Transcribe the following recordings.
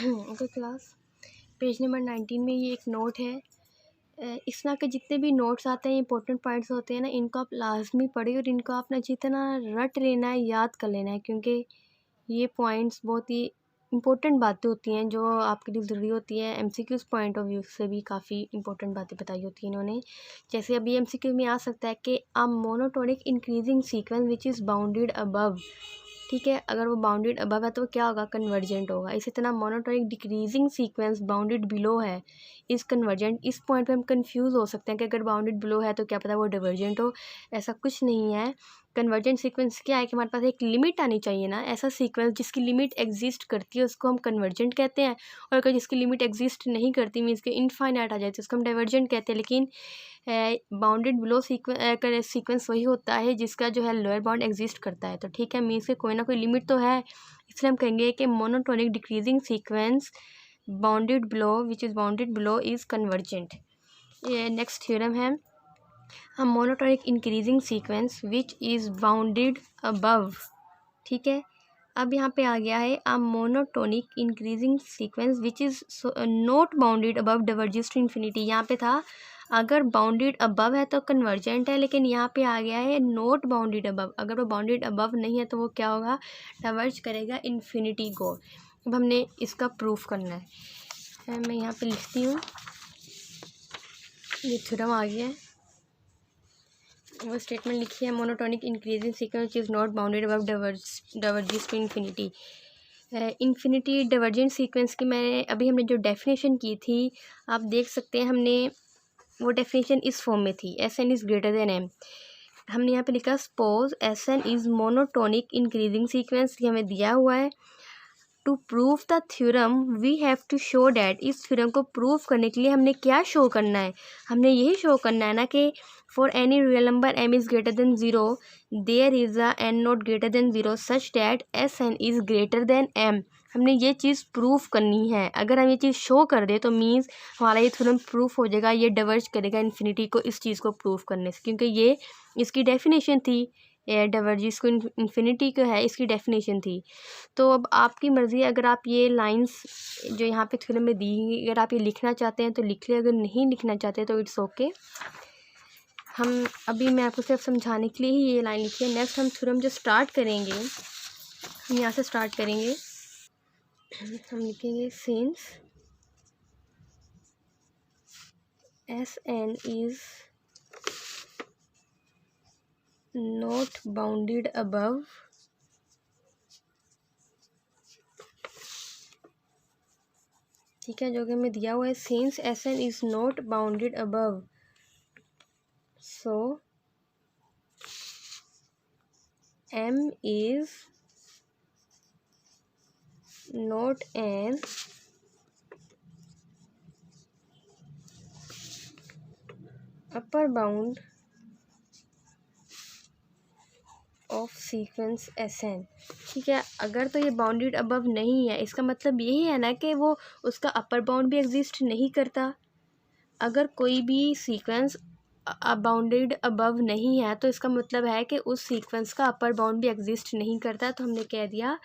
Okay class, page number 19 में ये एक नोट है। इस तरह के जितने भी नोट्स आते हैं, इंपॉर्टेंट पॉइंट्स होते हैं ना, इनको आप लाजमी पढ़िए और इनको आपने जितना रट लेना है, याद कर लेना है, क्योंकि ये पॉइंट्स बहुत ही इंपॉर्टेंट बातें होती हैं जो आपके लिए ज़रूरी होती है। एमसीक्यूज़ पॉइंट ऑफ व्यू से भी काफ़ी इंपॉर्टेंट बातें बताई होती हैं इन्होंने। जैसे अभी एमसीक्यू में आ सकता है कि a monotonic increasing sequence which is bounded above. ठीक है, अगर वो बाउंडेड अबव है तो क्या होगा, कन्वर्जेंट होगा। इसी तरह monotonic decreasing sequence bounded below है, इस कन्वर्जेंट। इस पॉइंट पे हम कंफ्यूज हो सकते हैं कि अगर बाउंडेड बिलो है तो क्या पता वो डिवर्जेंट हो। ऐसा कुछ नहीं है। कन्वर्जेंट सीक्वेंस क्या है कि हमारे पास एक लिमिट आनी चाहिए ना। ऐसा सीक्वेंस जिसकी लिमिट एग्जिस्ट करती है उसको हम कन्वर्जेंट कहते हैं, और अगर जिसकी लिमिट एग्जिस्ट नहीं करती, मीन्स के इनफाइनाइट आ जाए, तो उसको हम डाइवर्जेंट कहते हैं। लेकिन बाउंडेड बिलो सीक्वेंस वही होता है जिसका जो है लोअर बाउंड एग्जिस्ट करता है। तो ठीक है, मीन्स के कोई ना कोई लिमिट तो है, इसलिए हम कहेंगे कि monotonic decreasing sequence bounded below which is bounded below is convergent. ये नेक्स्ट थ्योरम है, a monotonic increasing sequence which is bounded above. ठीक है, अब यहाँ पे आ गया है a monotonic increasing sequence which is not bounded above diverges to infinity. यहाँ पे था अगर बाउंडेड अबव है तो कन्वर्जेंट है, लेकिन यहाँ पे आ गया है नॉट बाउंडेड अबव। अगर वो बाउंडेड अबव नहीं है तो वो क्या होगा, डाइवर्ज करेगा इन्फिनिटी को। अब हमने इसका प्रूफ करना है। मैं यहाँ पे लिखती हूँ, ये थ्योरम आ गया है। वो स्टेटमेंट लिखी है, monotonic increasing sequence is not bounded above diverges to infinity. Infinity divergent sequence की मैंने अभी हमने जो डेफिनेशन की थी, आप देख सकते हैं, हमने वो डेफिनेशन इस फॉर्म में थी, S N is greater than M. हमने यहाँ पे लिखा suppose S N is monotonic increasing sequence, ये हमें दिया हुआ है। To prove the theorem we have to show that, इस थ्योरम को प्रूव करने के लिए हमने क्या शो करना है, हमने यही शो करना है ना कि for any real number m is greater than zero there is a n nought greater than zero such that S N is greater than m। हमने ये चीज़ प्रूफ करनी है। अगर हम ये चीज़ शो कर दे तो मीन्स हमारा ये थ्योरम प्रूफ हो जाएगा, ये डाइवर्ज करेगा इन्फिनिटी को इस चीज़ को प्रूफ करने से, क्योंकि ये इसकी डेफिनेशन थी, डाइवर्जेस को इन्फिनिटी को है, इसकी डेफिनेशन थी। तो अब आपकी मर्ज़ी है, अगर आप ये लाइंस जो यहाँ पे थ्योरम में दी गई, अगर आप ये लिखना चाहते हैं तो लिख ले, अगर नहीं लिखना चाहते तो इट्स ओके। हम अभी मैं आपको सिर्फ समझाने के लिए ही ये लाइन लिखी है। नेक्स्ट हम थ्योरम जो स्टार्ट करेंगे, हम यहाँ से स्टार्ट करेंगे। हम लिखेंगे since S N is not bounded above ठीक है, जो कि हमें दिया हुआ है, since S N is not bounded above so m is not an upper bound of sequence Sn। ठीक है, अगर तो ये बाउंडेड अबव नहीं है, इसका मतलब यही है ना कि वो उसका अपर बाउंड भी एग्जिस्ट नहीं करता। अगर कोई भी सीक्वेंस बाउंडेड अबव नहीं है तो इसका मतलब है कि उस सीक्वेंस का अपर बाउंड भी एग्जिस्ट नहीं करता। तो हमने कह दिया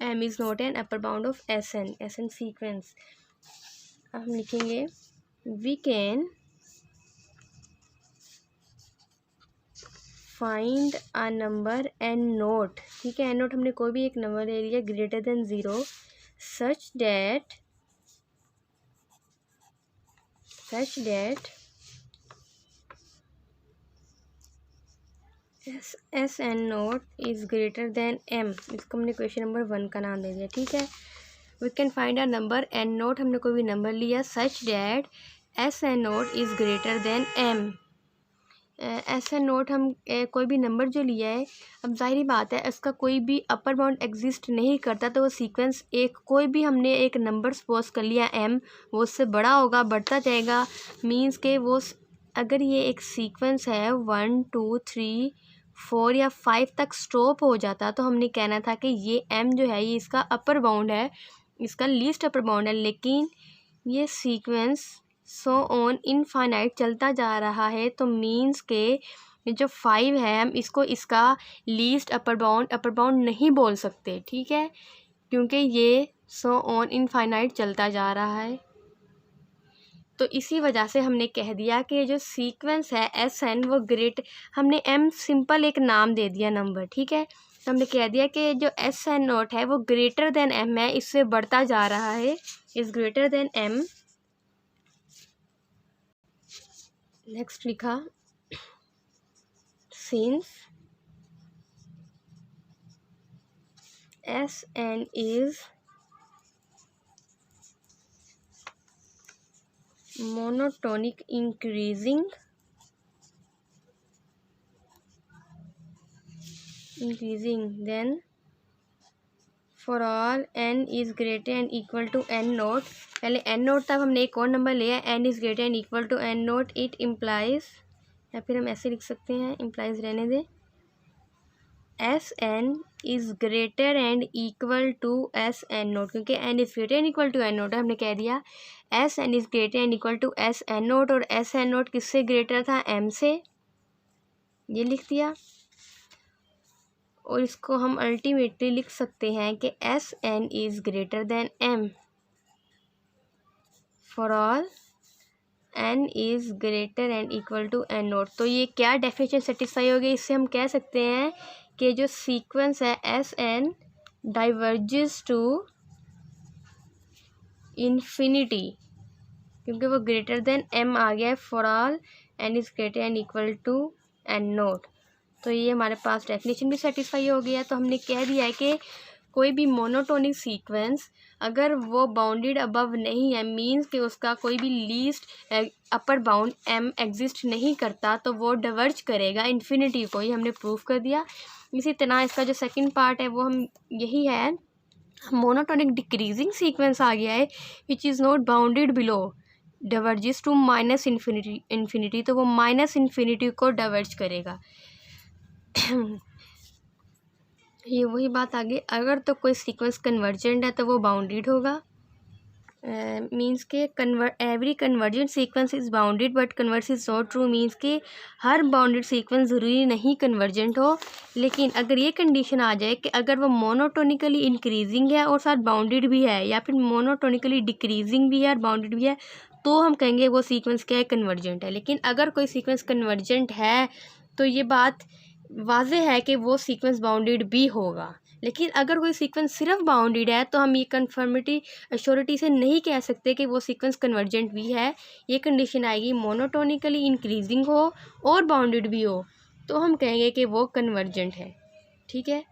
m is not an upper bound of Sn sequence. हम लिखेंगे we can find a number N nought. ठीक है, एन नोट हमने कोई भी एक नंबर ले लिया greater than zero such that S N nought is greater than M. इसको हमने क्वेश्चन नंबर 1 का नाम दे दिया। ठीक है, we can find a number N nought, हमने कोई भी नंबर लिया such that S N nought is greater than M. S N nought हम कोई भी नंबर जो लिया है, अब जाहिर बात है इसका कोई भी अपर बाउंड एग्जिस्ट नहीं करता, तो वो सीक्वेंस एक कोई भी हमने एक नंबर सपोज कर लिया m, वो उससे बड़ा होगा, बढ़ता जाएगा। मींस के वो अगर ये एक सीक्वेंस है 1 2 3 4 या 5 तक स्टॉप हो जाता तो हमने कहना था कि ये m जो है ये इसका अपर बाउंड है, इसका लीस्ट अपर बाउंड है। लेकिन ये सीक्वेंस सो ऑन इनफाइनाइट चलता जा रहा है, तो मीन्स के जो 5 है हम इसको इसका लीस्ट अपर बाउंड नहीं बोल सकते। ठीक है, क्योंकि ये सो ऑन इनफाइनाइट चलता जा रहा है। तो इसी वजह से हमने कह दिया कि जो सीक्वेंस है SN वो ग्रेट, हमने M सिंपल एक नाम दे दिया नंबर, ठीक है। तो हमने कह दिया कि जो SN नोट है वो ग्रेटर देन M है, इससे बढ़ता जा रहा है, is greater than M। Next लिखा since SN is monotonic increasing then for all n is greater and equal to n note, पहले n नोट तक हमने एक और नंबर लिया, n is greater and equal to n note, it implies, या फिर हम ऐसे लिख सकते हैं, इम्प्लाइज रहने दें, SN is greater and equal to SN nought, क्योंकि n is greater and equal to n nought, हमने कह दिया SN is greater and equal to SN nought, और SN नोट किससे ग्रेटर था, M से, ये लिख दिया। और इसको हम अल्टीमेटली लिख सकते हैं कि SN is greater than M for all n is greater and equal to n nought. तो ये क्या डेफिनेशन सेटिस्फाई हो गई, इससे हम कह सकते हैं कि जो सीक्वेंस है SN डाइवर्जेस टू इन्फिनिटी, क्योंकि वो ग्रेटर देन M आ गया है, for all n is greater and equal to n nought. तो ये हमारे पास डेफिनेशन भी सेटिस्फाई हो गया। तो हमने कह दिया है कि कोई भी मोनोटोनिक सीक्वेंस अगर वो बाउंडेड अबव नहीं है, मींस कि उसका कोई भी least upper bound M exist नहीं करता, तो वो डिवर्ज करेगा इन्फिनिटी को, ये हमने प्रूफ कर दिया। इसी तरह इसका जो सेकंड पार्ट है वो हम यही है, मोनोटोनिक डिक्रीजिंग सीक्वेंस आ गया है which is not bounded below diverges to minus infinity, तो वो माइनस इन्फिनिटी को डिवर्ज करेगा। ये वही बात आ गई, अगर तो कोई सीक्वेंस कन्वर्जेंट है तो वो बाउंडेड होगा, मींस के every convergent sequence is bounded but converse is not true, means के हर बाउंडेड सीक्वेंस ज़रूरी नहीं कन्वर्जेंट हो। लेकिन अगर ये कंडीशन आ जाए कि अगर वो मोनोटोनिकली इंक्रीजिंग है और साथ बाउंडेड भी है, या फिर मोनोटोनिकली डिक्रीजिंग भी है और बाउंडेड भी है, तो हम कहेंगे वो सीक्वेंस क्या है, कन्वर्जेंट है। लेकिन अगर कोई सीक्वेंस कन्वर्जेंट है तो ये बात वाज़ेह है कि वो सीक्वेंस बाउंडेड भी होगा। लेकिन अगर कोई सीक्वेंस सिर्फ बाउंडेड है तो हम ये कन्फर्मिटी अश्योरिटी से नहीं कह सकते कि वो सीक्वेंस कन्वर्जेंट भी है। ये कंडीशन आएगी मोनोटोनिकली इंक्रीजिंग हो और बाउंडेड भी हो, तो हम कहेंगे कि वो कन्वर्जेंट है, ठीक है।